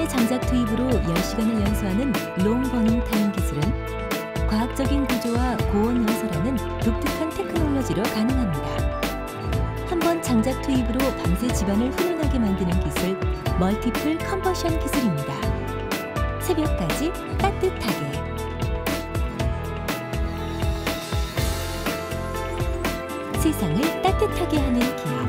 시간의 장작 투입으로 10시간을 연소하는 롱 버닝 타임 기술은 과학적인 구조와 고온 연소라는 독특한 테크놀로지로 가능합니다. 한번 장작 투입으로 밤새 집안을 훈훈하게 만드는 기술, 멀티플 컨버션 기술입니다. 새벽까지 따뜻하게. 세상을 따뜻하게 하는 기업.